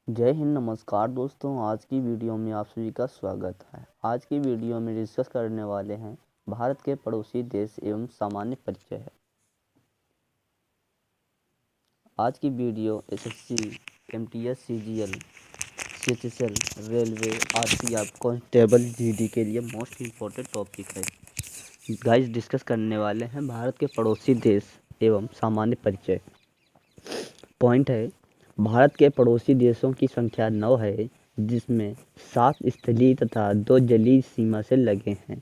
जय हिंद। नमस्कार दोस्तों, आज की वीडियो में आप सभी का स्वागत है। आज की वीडियो में डिस्कस करने वाले हैं भारत के पड़ोसी देश एवं सामान्य परिचय है। आज की video SSC, MTS, CGL, CHSL, railway, RPF, constable, GD के लिए मोस्ट इम्पोर्टेंट टॉपिक है। गाइस, डिस्कस करने वाले हैं भारत के पड़ोसी देश एवं सामान्य परिचय। पॉइंट है, भारत के पड़ोसी देशों की संख्या 9 है, जिसमें 7 स्थलीय तथा 2 जलीय सीमा से लगे हैं।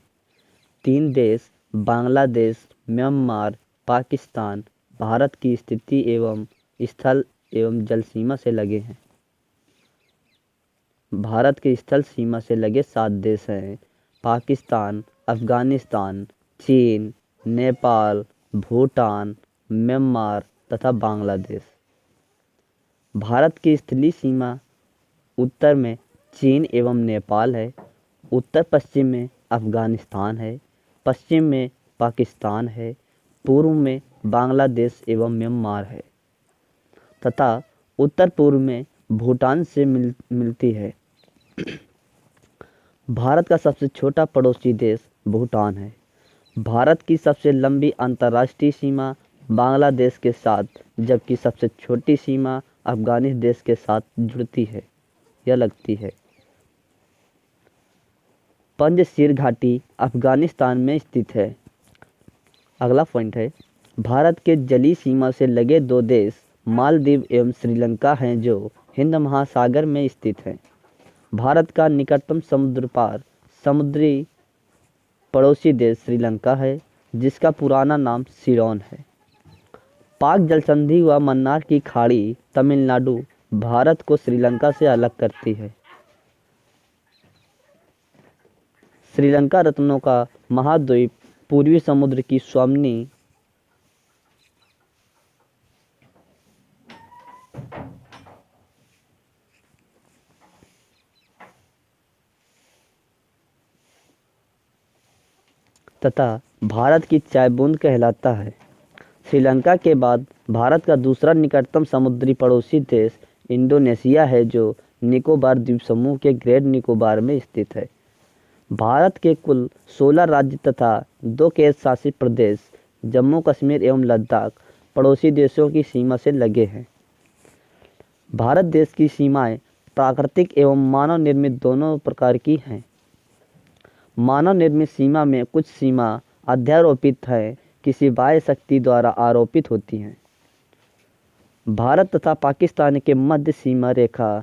3 देश बांग्लादेश, म्यांमार, पाकिस्तान भारत की स्थिति एवं स्थल एवं जल सीमा से लगे हैं। भारत की स्थल सीमा से लगे 7 देश हैं: पाकिस्तान, अफगानिस्तान, चीन, नेपाल, भूटान, म्यांमार तथा बांग्लादेश। भारत की स्थलीय सीमा उत्तर में चीन एवं नेपाल है, उत्तर पश्चिम में अफगानिस्तान है, पश्चिम में पाकिस्तान है, पूर्व में बांग्लादेश एवं म्यांमार है तथा उत्तर पूर्व में भूटान से मिलती है। भारत का सबसे छोटा पड़ोसी देश भूटान है। भारत की सबसे लंबी अंतर्राष्ट्रीय सीमा बांग्लादेश के साथ, जबकि सबसे छोटी सीमा अफगानिस्तान देश के साथ जुड़ती है या लगती है। पंजशीर घाटी अफगानिस्तान में स्थित है। अगला पॉइंट है, भारत के जलीय सीमा से लगे 2 देश मालदीव एवं श्रीलंका हैं, जो हिंद महासागर में स्थित हैं। भारत का निकटतम समुद्र पार समुद्री पड़ोसी देश श्रीलंका है, जिसका पुराना नाम सिलोन है। पाक जलसंधि व मन्नार की खाड़ी तमिलनाडु भारत को श्रीलंका से अलग करती है। श्रीलंका रत्नों का महाद्वीप पूर्वी समुद्र की स्वामिनी तथा भारत की चाय बूंद कहलाता है। श्रीलंका के बाद भारत का दूसरा निकटतम समुद्री पड़ोसी देश इंडोनेशिया है, जो निकोबार द्वीप समूह के ग्रेट निकोबार में स्थित है। भारत के कुल 16 राज्य तथा 2 केंद्र शासित प्रदेश जम्मू कश्मीर एवं लद्दाख पड़ोसी देशों की सीमा से लगे हैं। भारत देश की सीमाएं प्राकृतिक एवं मानव निर्मित दोनों प्रकार की हैं। मानव निर्मित सीमा में कुछ सीमा अध्यारोपित है, किसी बाह्य शक्ति द्वारा आरोपित होती हैं। भारत तथा पाकिस्तान के मध्य सीमा रेखा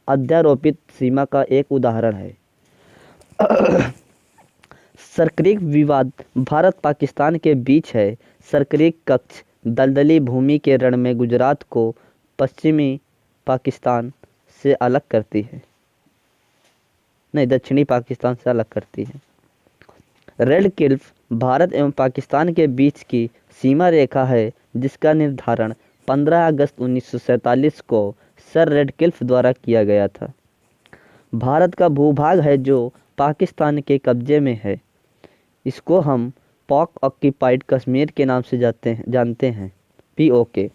अध्यारोपित सीमा का एक उदाहरण है। सरक्रीक विवाद भारत पाकिस्तान के बीच है। सरक्रीक कक्ष दलदली भूमि के रण में गुजरात को पश्चिमी पाकिस्तान से अलग करती है, दक्षिणी पाकिस्तान से अलग करती है। रेड क्लिफ भारत एवं पाकिस्तान के बीच की सीमा रेखा है, जिसका निर्धारण 15 अगस्त 1947 को सर रेड क्लिफ द्वारा किया गया था। भारत का भूभाग है जो पाकिस्तान के कब्जे में है। इसको हम पाक ऑक्यूपाइड कश्मीर के नाम से जानते हैं, पीओके।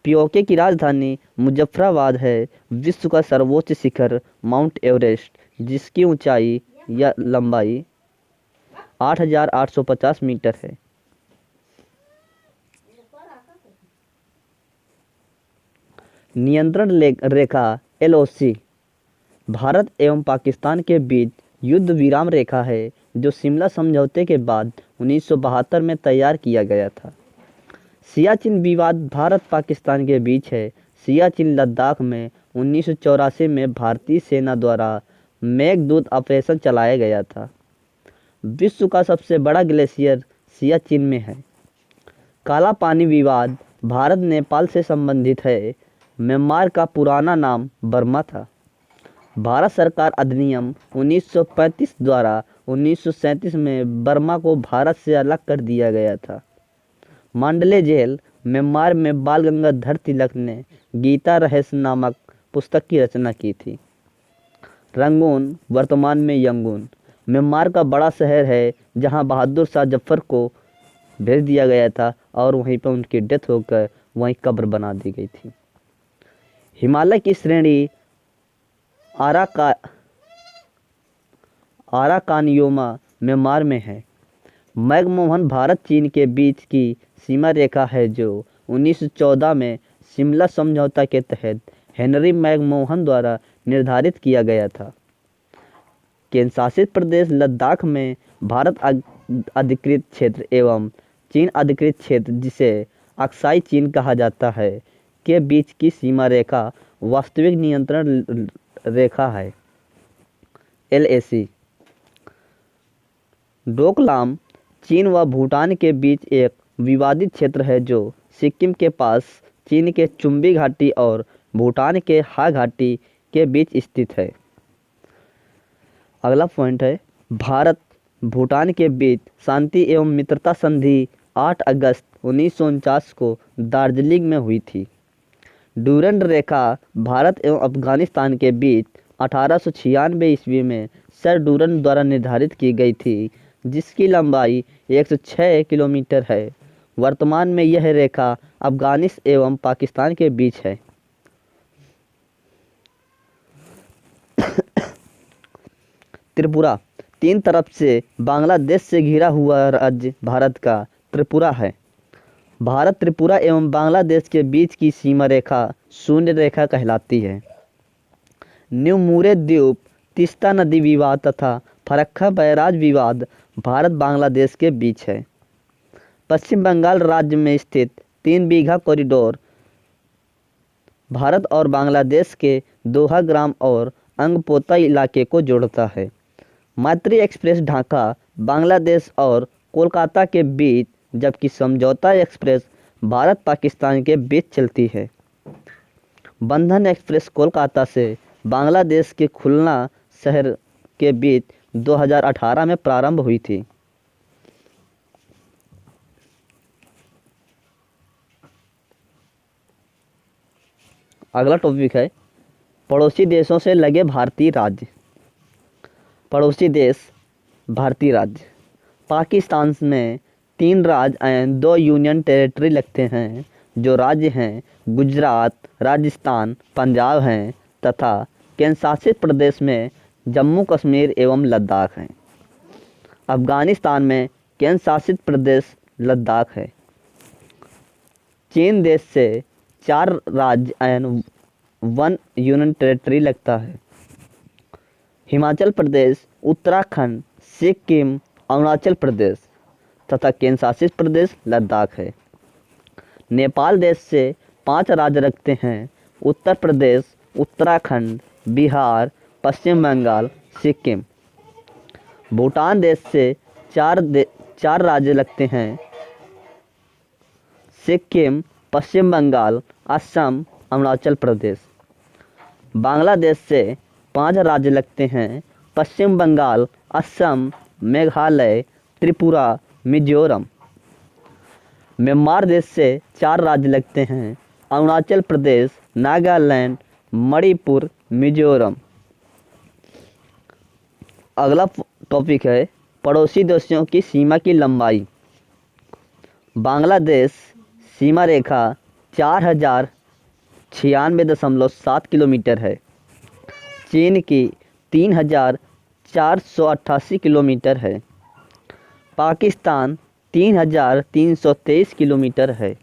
पीओके की राजधानी मुजफ्फराबाद है। विश्व का सर्वोच्च शिखर माउंट एवरेस्ट, जिसकी ऊंचाई या लंबाई 8,850 मीटर है। नियंत्रण रेखा एलओसी भारत एवं पाकिस्तान के बीच युद्ध विराम रेखा है, जो शिमला समझौते के बाद 1972 में तैयार किया गया था। सियाचिन विवाद भारत पाकिस्तान के बीच है। सियाचिन लद्दाख में 1984 में भारतीय सेना द्वारा मेघदूत ऑपरेशन चलाया गया था। विश्व का सबसे बड़ा ग्लेशियर सियाचिन में है। काला पानी विवाद भारत नेपाल से संबंधित है। म्यांमार का पुराना नाम बर्मा था। भारत सरकार अधिनियम 1935 द्वारा 1937 में बर्मा को भारत से अलग कर दिया गया था। मांडले जेल म्यांमार में बाल गंगाधर तिलक ने गीता रहस्य नामक पुस्तक की रचना की थी। रंगून वर्तमान में यंगून म्यांमार का बड़ा शहर है, जहां बहादुर शाह जफर को भेज दिया गया था और वहीं पर उनकी डेथ होकर वहीं कब्र बना दी गई थी। हिमालय की श्रेणी आराका आराकानियोमा म्यांमार में है। मैकमोहन भारत चीन के बीच की सीमा रेखा है जो 1914 में शिमला समझौता के तहत हेनरी मैकमोहन द्वारा निर्धारित किया गया था। केंद्र शासित प्रदेश लद्दाख में भारत अधिकृत क्षेत्र एवं चीन अधिकृत क्षेत्र, जिसे अक्साई चीन कहा जाता है, के बीच की सीमा रेखा वास्तविक नियंत्रण रेखा है। LAC डोकलाम चीन व भूटान के बीच एक विवादित क्षेत्र है जो सिक्किम के पास चीन के चुम्बी घाटी और भूटान के हा घाटी के बीच स्थित है। अगला पॉइंट है, भारत भूटान के बीच शांति एवं मित्रता संधि 8 अगस्त 1949 को दार्जिलिंग में हुई थी। डूरंड रेखा भारत एवं अफगानिस्तान के बीच 1896 ईस्वी में सर डूरंड द्वारा निर्धारित की गई थी, जिसकी लंबाई 106 किलोमीटर है। वर्तमान में यह रेखा अफगानिस्तान एवं पाकिस्तान के बीच है। त्रिपुरा तीन तरफ से बांग्लादेश से घिरा हुआ राज्य भारत का त्रिपुरा है। भारत त्रिपुरा एवं बांग्लादेश के बीच की सीमा रेखा शून्य रेखा कहलाती है। न्यू मुरे द्वीप, तीस्ता नदी विवाद तथा फरक्का बैराज विवाद भारत बांग्लादेश के बीच है। पश्चिम बंगाल राज्य में स्थित 3 बीघा कॉरिडोर भारत और बांग्लादेश के दोहा ग्राम और अंगपोता इलाके को जोड़ता है। मैत्री एक्सप्रेस ढाका बांग्लादेश और कोलकाता के बीच, जबकि समझौता एक्सप्रेस भारत पाकिस्तान के बीच चलती है। बंधन एक्सप्रेस कोलकाता से बांग्लादेश के खुलना शहर के बीच 2018 में प्रारंभ हुई थी। अगला टॉपिक है, पड़ोसी देशों से लगे भारतीय राज्य। पड़ोसी देश भारतीय राज्य। पाकिस्तान में 3 राज्य एवं 2 यूनियन टेरिटरी लगते हैं, जो राज्य हैं गुजरात, राजस्थान, पंजाब हैं, तथा केंद्र शासित प्रदेश में जम्मू कश्मीर एवं लद्दाख हैं। अफगानिस्तान में केंद्र शासित प्रदेश लद्दाख है। चीन देश से 4 राज्य एवं 1 यूनियन टेरिटरी लगता है। हिमाचल प्रदेश, उत्तराखंड, सिक्किम, अरुणाचल प्रदेश तथा केंद्र शासित प्रदेश लद्दाख है। नेपाल देश से 5 राज्य रखते हैं, उत्तर प्रदेश, उत्तराखंड, बिहार, पश्चिम बंगाल, सिक्किम। भूटान देश से 4 राज्य लगते हैं, सिक्किम, पश्चिम बंगाल, असम, अरुणाचल प्रदेश। बांग्लादेश से 5 राज्य लगते हैं, पश्चिम बंगाल, असम, मेघालय, त्रिपुरा, मिजोरम। म्यांमार देश से 4 राज्य लगते हैं, अरुणाचल प्रदेश, नागालैंड, मणिपुर, मिजोरम। अगला टॉपिक है, पड़ोसी देशों की सीमा की लंबाई। बांग्लादेश सीमा रेखा 4096.7 किलोमीटर है। चीन की 3488 किलोमीटर है। पाकिस्तान 3323 किलोमीटर है।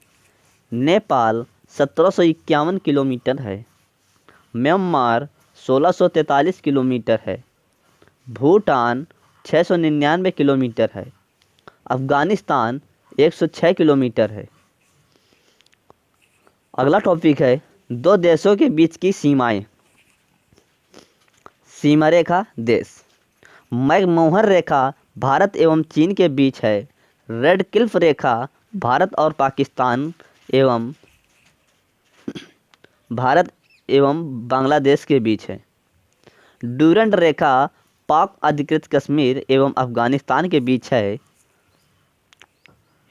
नेपाल 1751 किलोमीटर है। म्यांमार 1643 किलोमीटर है। भूटान 699 किलोमीटर है। अफगानिस्तान 106 किलोमीटर है। अगला टॉपिक है, 2 देशों के बीच की सीमाएं। सीमा रेखा देश। मैकमोहन रेखा भारत एवं चीन के बीच है। रेड क्लिफ रेखा भारत और पाकिस्तान एवं भारत एवं बांग्लादेश के बीच है। डूरंड रेखा पाक अधिकृत कश्मीर एवं अफगानिस्तान के बीच है।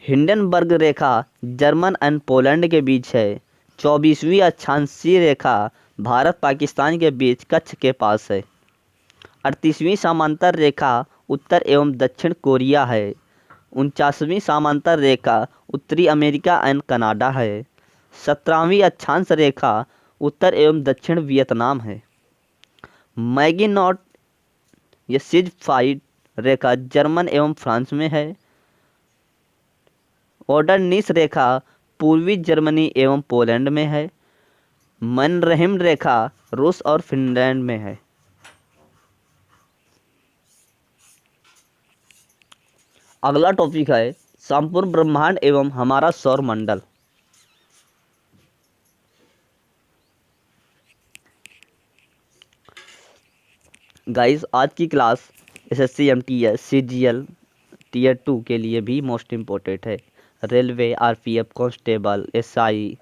Hindenburg Rekha German and Poland के बीच है। 24वीं अक्षांशीय रेखा भारत पाकिस्तान के बीच कच्छ के पास है। 38वीं समांतर रेखा उत्तर एवं दक्षिण कोरिया है। 49वीं समांतर रेखा उत्तरी अमेरिका एवं कनाडा है। 17वीं अक्षांश रेखा उत्तर एवं दक्षिण वियतनाम है। मैगिनॉट या सिज फाइड रेखा जर्मन एवं फ्रांस में है। ओडरनिस रेखा पूर्वी जर्मनी एवं पोलैंड में है। मनरहिम रेखा रूस और फिनलैंड में है। अगला टॉपिक है संपूर्ण ब्रह्मांड एवं हमारा सौर मंडल। गाइस, आज की class SSC MTS CGL tier 2 के लिए भी मोस्ट इम्पोर्टेंट है। Railway, RPF, constable, SI,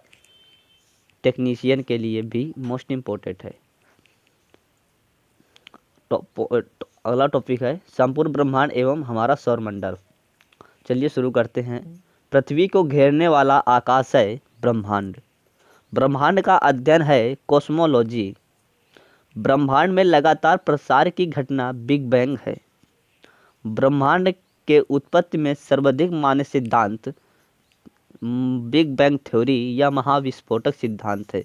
technician के लिए भी मोस्ट इम्पोर्टेंट है। अगला टॉपिक है संपूर्ण ब्रह्मांड एवं हमारा सौर मंडल। चलिए शुरू करते हैं। पृथ्वी को घेरने वाला आकाश है ब्रह्मांड। ब्रह्मांड का अध्ययन है कॉस्मोलॉजी। ब्रह्मांड में लगातार प्रसार की घटना बिग बैंग है। ब्रह्मांड के उत्पत्ति में सर्वाधिक मान्य सिद्धांत बिग बैंग थ्योरी या महाविस्फोटक सिद्धांत है।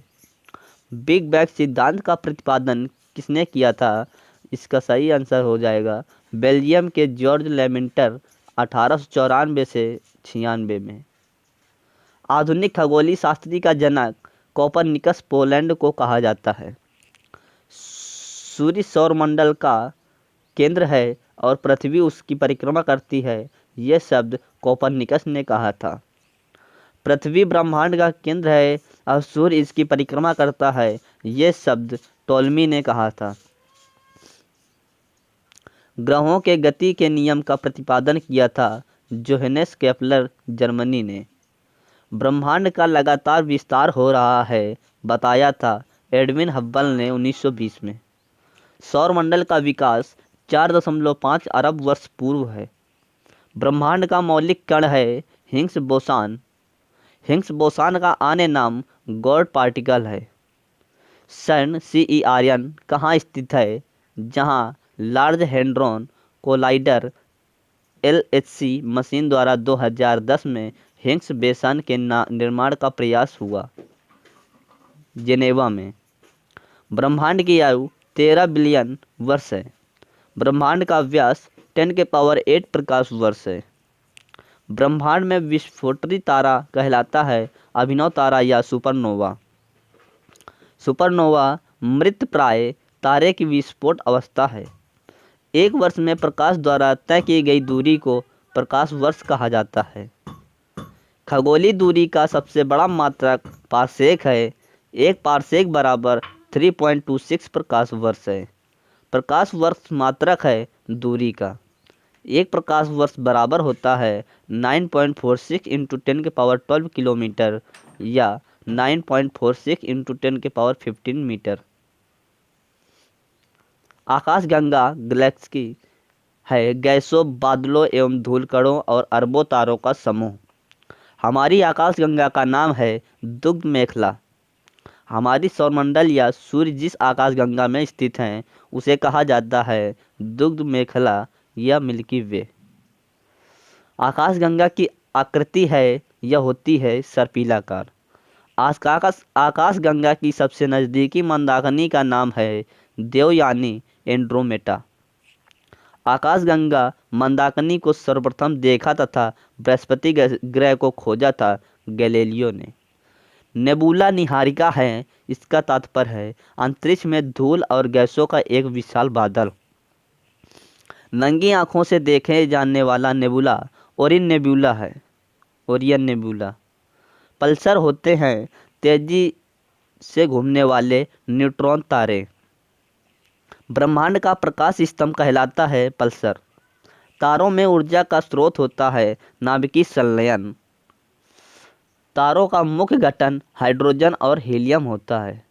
बिग बैंग सिद्धांत का प्रतिपादन किसने किया था? इसका सही आंसर हो जाएगा बेल्जियम के जॉर्ज लेमेंटर 1894 से 96 में। आधुनिक खगोलीय शास्त्री का जनक कोपरनिकस पोलैंड को कहा जाता है। सूर्य सौरमंडल का केंद्र है और पृथ्वी उसकी परिक्रमा करती है, यह शब्द कोपरनिकस ने कहा था। पृथ्वी ब्रह्मांड का केंद्र है और सूर्य इसकी परिक्रमा करता है, यह शब्द टॉलमी ने कहा था। ग्रहों के गति के नियम का प्रतिपादन किया था जोहेनेस केपलर जर्मनी ने। ब्रह्मांड का लगातार विस्तार हो रहा है बताया था एडविन हब्बल ने 1920 में। सौरमंडल का विकास 4.5 अरब वर्ष पूर्व है। ब्रह्मांड का मौलिक कण है हिग्स बोसान। हिग्स बोसान का अन्य नाम गॉड पार्टिकल है। CERN CERN कहाँ स्थित है? जहाँ लार्ज हैंड्रॉन कोलाइडर LHC मशीन द्वारा 2010 में हिग्स बोसान के निर्माण का प्रयास हुआ, जेनेवा में। ब्रह्मांड की आयु 13 बिलियन वर्ष है। ब्रह्मांड का व्यास 10⁸ प्रकाश वर्ष है। ब्रह्मांड में विस्फोटरी तारा कहलाता है अभिनव तारा या सुपरनोवा। सुपरनोवा मृतप्राय तारे की विस्फोट अवस्था है। एक वर्ष में प्रकाश द्वारा तय की गई दूरी को प्रकाश वर्ष कहा जाता है। खगोलीय दूरी का सबसे बड़ा मात्रक पारसेक है। एक पारसेक बराबर 3.26 प्रकाश वर्ष है। प्रकाश वर्ष मात्रक है दूरी का। एक प्रकाश वर्ष बराबर होता है 9.46 × 10⁻12 किलोमीटर या 9.46 × 10⁻15 मीटर। आकाशगंगा गैलेक्सी है गैसों, बादलों एवं धूलकणों और अरबों तारों का समूह। हमारी आकाशगंगा का नाम है दुग्ध मेखला। हमारी सौरमंडल या सूर्य जिस आकाशगंगा में स्थित हैं उसे कहा जाता है दुग्ध मेखला या मिल्की वे। आकाशगंगा की आकृति है यह होती है सर्पिलाकार। आकाशगंगा की सबसे नज़दीकी मंदाकिनी का नाम है देवयानी एंड्रोमेटा। आकाशगंगा मंदाकिनी को सर्वप्रथम देखा तथा बृहस्पति ग्रह को खोजा था गैलीलियो ने। नेबुला निहारिका है, इसका तात्पर्य है अंतरिक्ष में धूल और गैसों का एक विशाल बादल। नंगी आंखों से देखे जाने वाला नेबुला ओरियन नेबुला है। Orion nebula. पल्सर होते हैं तेजी से घूमने वाले न्यूट्रॉन तारे। ब्रह्मांड का प्रकाश स्तंभ कहलाता है पल्सर। तारों में ऊर्जा का स्रोत होता है नाभिकीय संलयन। तारों का मुख्य गठन हाइड्रोजन और हीलियम होता है।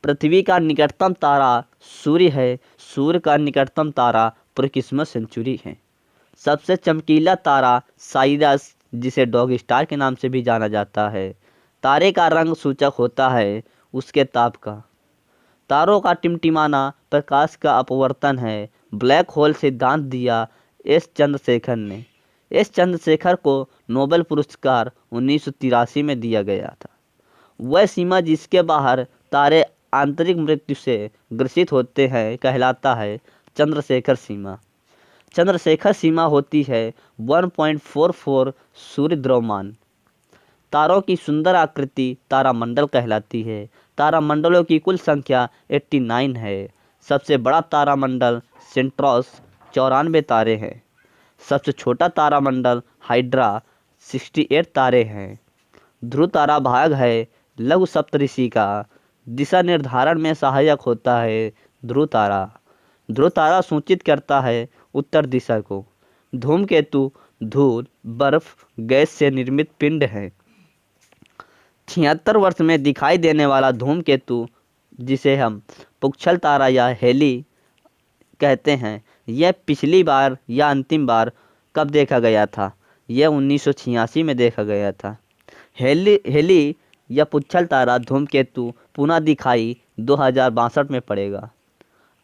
पृथ्वी का निकटतम तारा सूर्य है। सूर्य का निकटतम तारा प्रोक्सिमा सेंचुरी है। सबसे चमकीला तारा साइरस, जिसे डॉग स्टार के नाम से भी जाना जाता है। तारे का रंग सूचक होता है उसके ताप का। तारों का टिमटिमाना प्रकाश का अपवर्तन है। ब्लैक होल सिद्धांत दिया एस चंद्रशेखर ने। एस चंद्रशेखर को नोबेल पुरस्कार 1983 में दिया गया था। वह सीमा जिसके बाहर तारे आंतरिक मृत्यु से ग्रसित होते हैं कहलाता है चंद्रशेखर सीमा। चंद्रशेखर सीमा होती है 1.44 सूर्य द्रव्यमान। तारों की सुंदर आकृति तारामंडल कहलाती है। तारामंडलों की कुल संख्या 89 है। सबसे बड़ा तारामंडल सेंट्रोस 94 तारे हैं। सबसे छोटा तारामंडल हाइड्रा 68 तारे हैं। ध्रुव तारा भाग है लघु सप्तऋषि का। दिशा निर्धारण में सहायक होता है ध्रुव तारा। ध्रुव तारा सूचित करता है उत्तर दिशा को। धूमकेतु धूल, बर्फ, गैस से निर्मित पिंड है। 76 वर्ष में दिखाई देने वाला धूमकेतु, जिसे हम पुच्छल तारा या हेली कहते हैं, यह पिछली बार या अंतिम बार कब देखा गया था? यह 1986 में देखा गया था। हेली या पुच्छल तारा धूमकेतु पुनः दिखाई 2062 में पड़ेगा।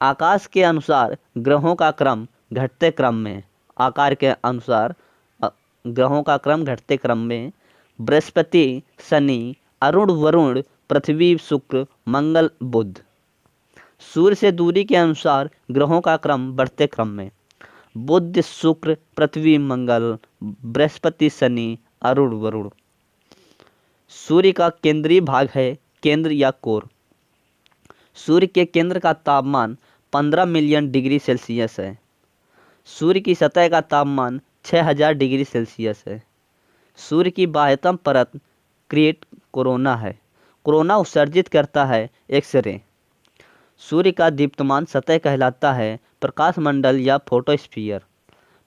आकाश के अनुसार ग्रहों का क्रम घटते क्रम में। आकार के अनुसार ग्रहों का क्रम घटते क्रम में। बृहस्पति, शनि, अरुण, वरुण, पृथ्वी, शुक्र, मंगल, बुध। सूर्य से दूरी के अनुसार ग्रहों का क्रम बढ़ते क्रम में। बुध, शुक्र, पृथ्वी, मंगल, बृहस्पति, शनि, अरुण, वरुण। सूर्य का केंद्रीय भाग है केंद्र या कोर। सूर्य के केंद्र का तापमान 15 मिलियन डिग्री सेल्सियस है। सूर्य की सतह का तापमान 6000 डिग्री सेल्सियस है। सूर्य की बाह्यतम परत क्रिएट कोरोना है। कोरोना उत्सर्जित करता है एक्स रे। सूर्य का दीप्तमान सतह कहलाता है प्रकाश मंडल या फोटोस्फीयर।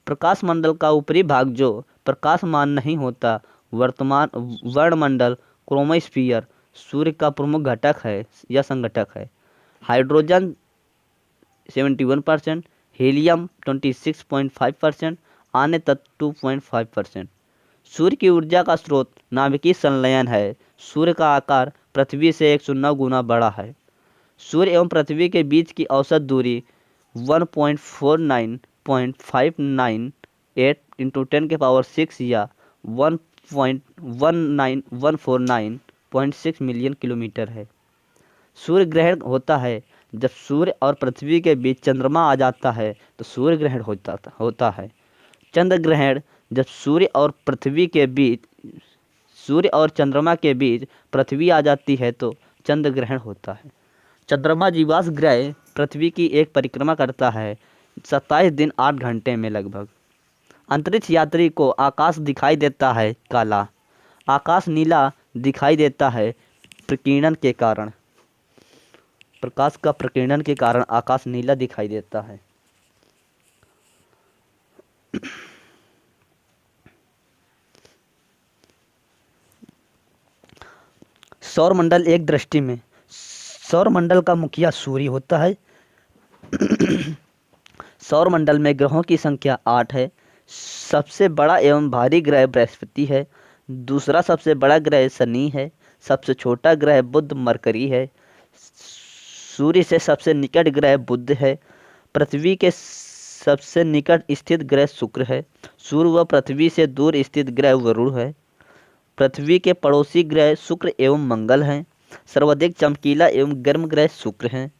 प्रकाश मंडल का ऊपरी भाग जो प्रकाशमान नहीं होता वर्णमंडल क्रोमोस्फीयर सूर्य का प्रमुख घटक है या संघटक है। हाइड्रोजन 71%, हीलियम 26.5%, अन्य तत्व 2.5%। सूर्य की ऊर्जा का स्रोत नाभिकीय संलयन है। सूर्य का आकार पृथ्वी से 109 गुना बड़ा है। सूर्य एवं पृथ्वी के बीच की औसत दूरी 149.598 × 10⁶ या 149,149.6 मिलियन किलोमीटर है। सूर्य ग्रहण होता है जब सूर्य और पृथ्वी के बीच चंद्रमा आ जाता है तो सूर्य ग्रहण होता है। चंद्र ग्रहण जब सूर्य और चंद्रमा के बीच पृथ्वी आ जाती है तो चंद्र ग्रहण होता है। चंद्रमा जीवाश्म ग्रह पृथ्वी की एक परिक्रमा करता है 27 दिन 8 घंटे में लगभग। अंतरिक्ष यात्री को आकाश दिखाई देता है काला। आकाश नीला दिखाई देता है प्रकीर्णन के कारण। प्रकाश का प्रकीर्णन के कारण आकाश नीला दिखाई देता है। सौरमंडल एक दृष्टि में। सौरमंडल का मुखिया सूर्य होता है। सौरमंडल में ग्रहों की संख्या 8 है। सबसे बड़ा एवं भारी ग्रह बृहस्पति है। दूसरा सबसे बड़ा ग्रह शनि है। सबसे छोटा ग्रह बुध मरकरी है। सूर्य से सबसे निकट ग्रह बुध है। पृथ्वी के सबसे निकट स्थित ग्रह शुक्र है। सूर्य व पृथ्वी से दूर स्थित ग्रह वरुण है। पृथ्वी के पड़ोसी ग्रह शुक्र एवं मंगल हैं। सर्वाधिक चमकीला एवं गर्म ग्रह शुक्र हैं।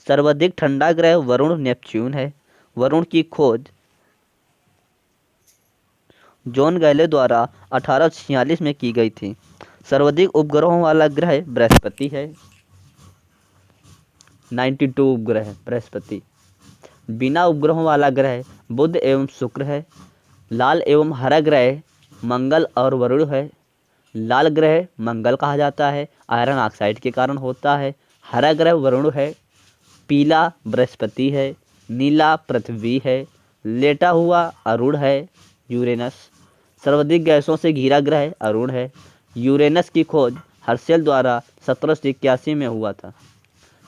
सर्वाधिक ठंडा ग्रह वरुण नेपच्यून है। वरुण की खोज जॉन गैले द्वारा 1846 में की गई थी। सर्वाधिक उपग्रहों वाला ग्रह बृहस्पति है। 92 उपग्रह बृहस्पति। बिना उपग्रहों वाला ग्रह बुध एवं शुक्र है। लाल एवं हरा ग्रह मंगल और वरुण है। लाल ग्रह मंगल कहा जाता है, आयरन ऑक्साइड के कारण होता है। हरा ग्रह वरुण है। पीला बृहस्पति है। नीला पृथ्वी है। लेटा हुआ अरुण है यूरेनस। सर्वाधिक गैसों से घिरा ग्रह अरुण है। यूरेनस की खोज हर्शेल द्वारा 1781 में हुआ था।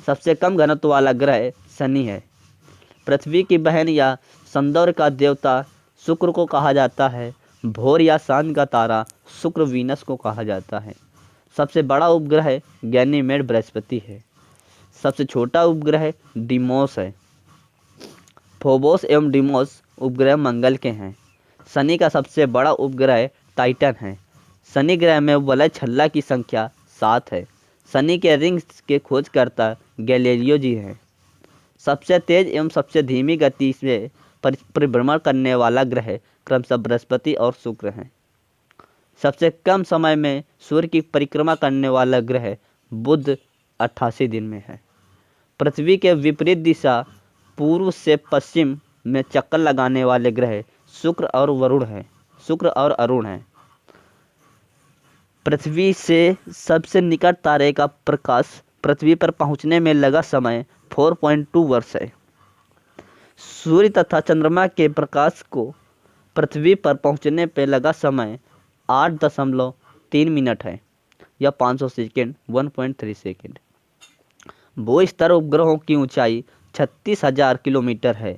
सबसे कम घनत्व वाला ग्रह शनि है। पृथ्वी की बहन या सौंदर्य का देवता शुक्र को कहा जाता है। भोर या सांझ का तारा शुक्र वीनस को कहा जाता है। सबसे बड़ा उपग्रह गैनीमेड बृहस्पति है। सबसे छोटा उपग्रह डिमोस है। फोबोस एवं डिमोस उपग्रह मंगल के हैं। शनि का सबसे बड़ा उपग्रह टाइटन है। शनि ग्रह में वलय छल्ला की संख्या 7 है। शनि के रिंग्स के खोजकर्ता गैलीलियो जी हैं। सबसे तेज एवं सबसे धीमी गति से परिभ्रमण करने वाला ग्रह क्रमशः बृहस्पति और शुक्र हैं। सबसे कम समय में सूर्य की परिक्रमा करने वाला ग्रह बुध 88 दिन में है। पृथ्वी के विपरीत दिशा पूर्व से पश्चिम में चक्कर लगाने वाले ग्रह शुक्र और अरुण हैं। पृथ्वी से सबसे निकट तारे का प्रकाश पृथ्वी पर पहुंचने में लगा समय 4.2 वर्ष है। सूर्य तथा चंद्रमा के प्रकाश को पृथ्वी पर पहुंचने पर लगा समय 8.3 मिनट है या 500 सेकेंड 1.3 सेकेंड। भू-स्तर उपग्रहों की ऊंचाई 36,000 किलोमीटर है।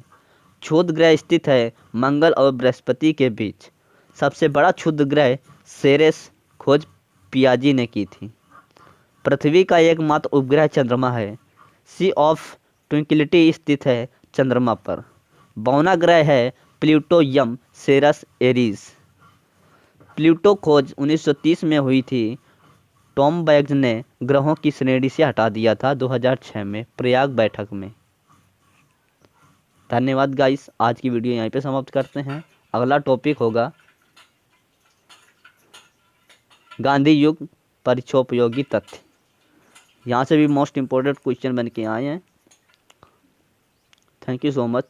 क्षुद्र ग्रह स्थित है मंगल और बृहस्पति के बीच। सबसे बड़ा क्षुद्र ग्रह सेरेस खोज पियाजी ने की थी। पृथ्वी का एकमात्र उपग्रह चंद्रमा है। सी ऑफ ट्विंक्लिटी स्थित है चंद्रमा पर। बौना ग्रह है प्लूटो यम सेरस एरीज। प्लूटो खोज 1930 में हुई थी। टॉम बैग्स ने ग्रहों की श्रेणी से हटा दिया था 2006 में प्रयाग बैठक में। धन्यवाद गाइस, आज की वीडियो यहीं पे समाप्त करते हैं। अगला टॉपिक होगा गांधी युग परीक्षोपयोगी तथ्य। यहाँ से भी मोस्ट इम्पोर्टेंट क्वेश्चन बन के आए हैं। Thank you so much.